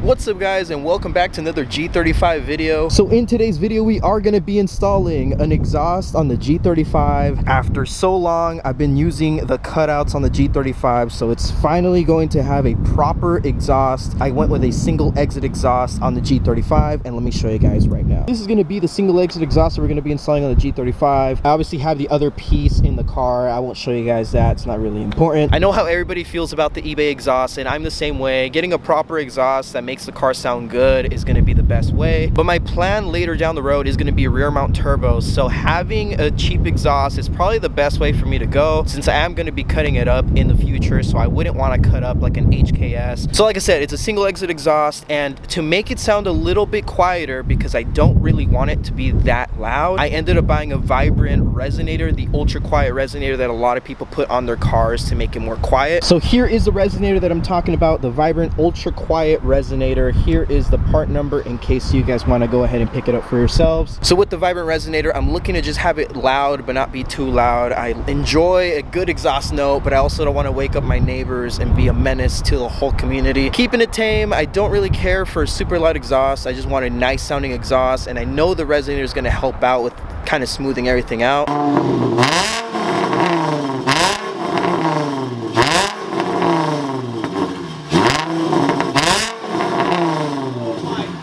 What's up guys, and welcome back to another G35 video. So in today's video we are going to be installing an exhaust on the G35. After so long I've been using the cutouts on the G35, so it's finally going to have a proper exhaust. I went with a single exit exhaust on the G35, and let me show you guys right now. This is going to be the single exit exhaust that we're going to be installing on the G35. I obviously have the other piece in the car. I won't show you guys that, it's not really important. I know how everybody feels about the eBay exhaust, and I'm the same way. Getting a proper exhaust that makes the car sound good is going to be the best way, but my plan later down the road is going to be rear mount turbos, so having a cheap exhaust is probably the best way for me to go, since I am going to be cutting it up in the future, so I wouldn't want to cut up like an HKS. So like I said, it's a single exit exhaust, and to make it sound a little bit quieter, because I don't really want it to be that loud, I ended up buying a Vibrant resonator, the ultra quiet resonator that a lot of people put on their cars to make it more quiet. So here is the resonator that I'm talking about, the Vibrant ultra quiet resonator. Here is the part number in case you guys want to go ahead and pick it up for yourselves. So with the Vibrant resonator, I'm looking to just have it loud but not be too loud. I enjoy a good exhaust note, but I also don't want to wake up my neighbors and be a menace to the whole community. Keeping it tame. I don't really care for a super loud exhaust. I just want a nice sounding exhaust, and I know the resonator is going to help out with kind of smoothing everything out.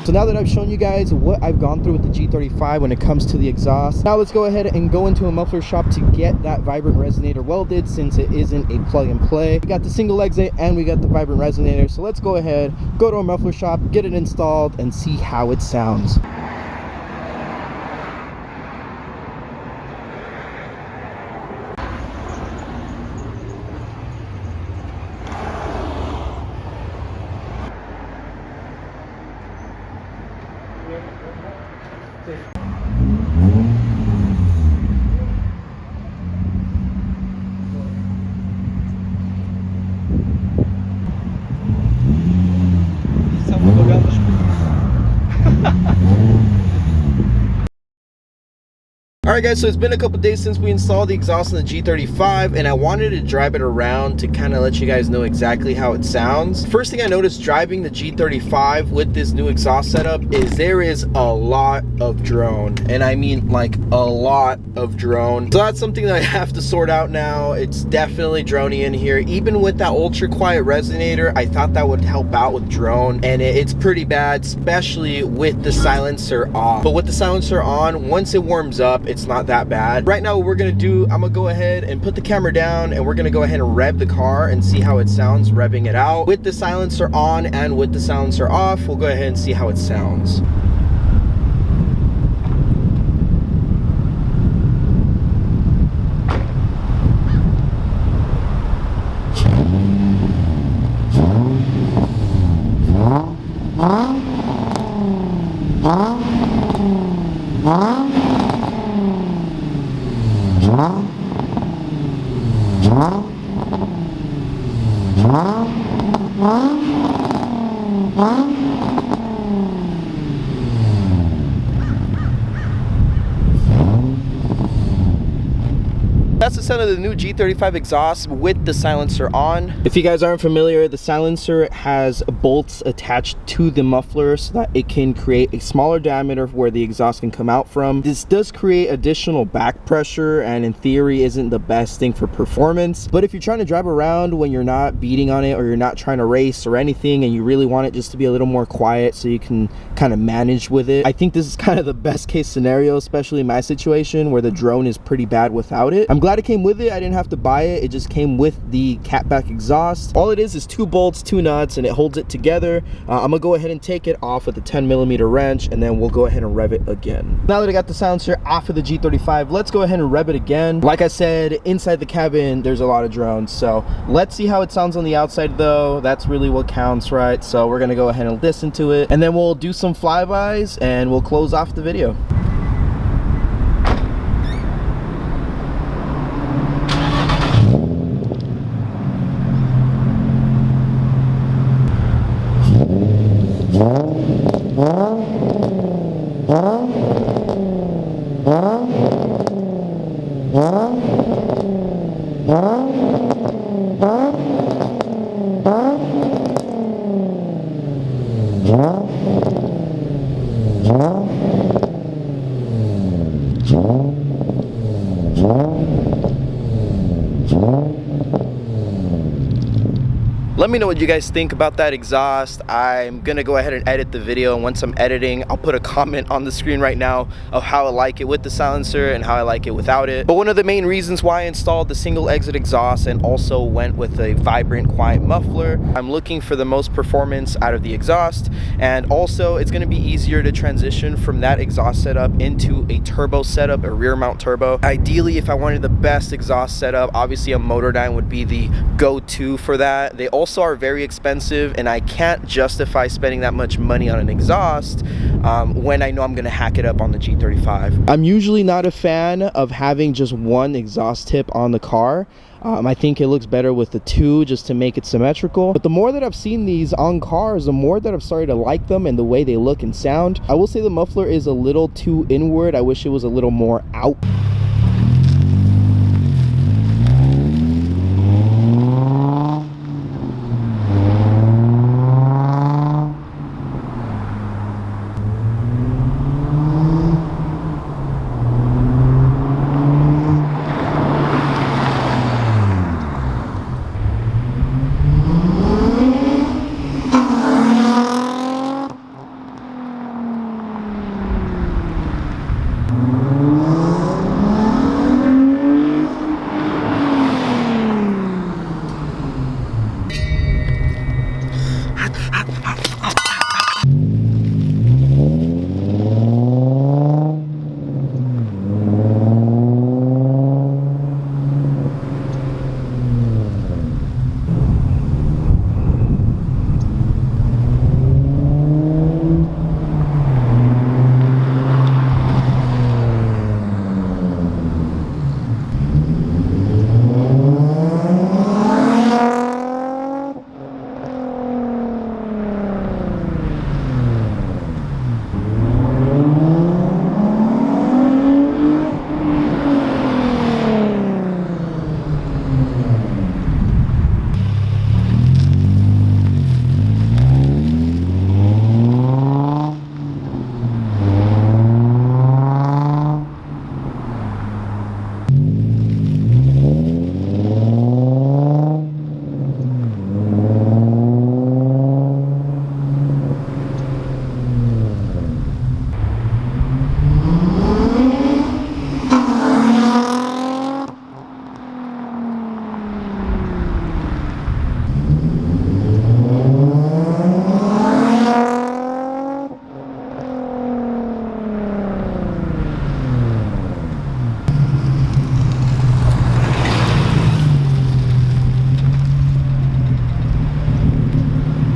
So now that I've shown you guys what I've gone through with the G35 when it comes to the exhaust, now let's go ahead and go into a muffler shop to get that Vibrant resonator welded, since it isn't a plug and play. We got the single exit and we got the Vibrant resonator, so let's go ahead, go to a muffler shop, get it installed, and see how it sounds. Alright guys, so it's been a couple days since we installed the exhaust on the G35, and I wanted to drive it around to kind of let you guys know exactly how it sounds. First thing I noticed driving the G35 with this new exhaust setup is there is a lot of drone, and I mean like a lot of drone. So that's something that I have to sort out now. It's definitely droney in here. Even with that ultra quiet resonator, I thought that would help out with drone, and it's pretty bad, especially with the silencer off. But with the silencer on, once it warms up, it's not that bad. Right now what we're gonna do, I'm gonna go ahead and put the camera down, and we're gonna go ahead and rev the car and see how it sounds revving it out. With the silencer on and with the silencer off, we'll go ahead and see how it sounds. That's the sound of the new G35 exhaust with the silencer on. If you guys aren't familiar, the silencer has bolts attached to the muffler so that it can create a smaller diameter where the exhaust can come out from. This does create additional back pressure, and in theory isn't the best thing for performance, but if you're trying to drive around when you're not beating on it, or you're not trying to race or anything, and you really want it just to be a little more quiet so you can kind of manage with it, I think this is kind of the best case scenario, especially in my situation where the drone is pretty bad without it. I'm glad it came with it. I didn't have to buy it. It just came with the catback exhaust. All it is 2 bolts, 2 nuts, and it holds it together. I'm gonna go ahead and take it off with a 10mm wrench, and then we'll go ahead and rev it again. Now that I got the silencer off of the G35, let's go ahead and rev it again. Like I said, inside the cabin there's a lot of drones, so let's see how it sounds on the outside though. That's really what counts, right? So we're gonna go ahead and listen to it, and then we'll do some flybys and we'll close off the video. Let me know what you guys think about that exhaust. I'm gonna go ahead and edit the video, and once I'm editing, I'll put a comment on the screen right now of how I like it with the silencer and how I like it without it. But one of the main reasons why I installed the single exit exhaust and also went with a vibrant, quiet muffler, I'm looking for the most performance out of the exhaust, and also it's gonna be easier to transition from that exhaust setup into a turbo setup, a rear mount turbo. Ideally, if I wanted the best exhaust setup, obviously a Motordyne would be the go-to for that. They also are very expensive, and I can't justify spending that much money on an exhaust when I know I'm gonna hack it up on the G35. I'm usually not a fan of having just one exhaust tip on the car. I think it looks better with the two just to make it symmetrical. But the more that I've seen these on cars, the more that I've started to like them and the way they look and sound. I will say the muffler is a little too inward. I wish it was a little more out.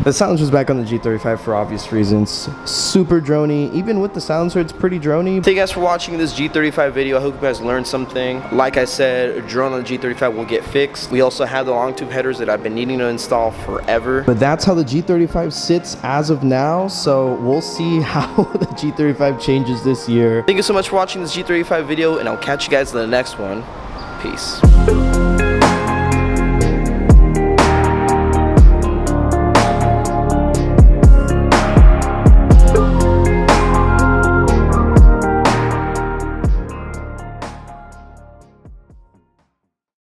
The silencer's back on the G35 for obvious reasons. Super droney. Even with the silencer, it's pretty droney. Thank you guys for watching this G35 video. I hope you guys learned something. Like I said, a drone on the G35 will get fixed. We also have the long tube headers that I've been needing to install forever. But that's how the G35 sits as of now. So we'll see how the G35 changes this year. Thank you so much for watching this G35 video, and I'll catch you guys in the next one. Peace.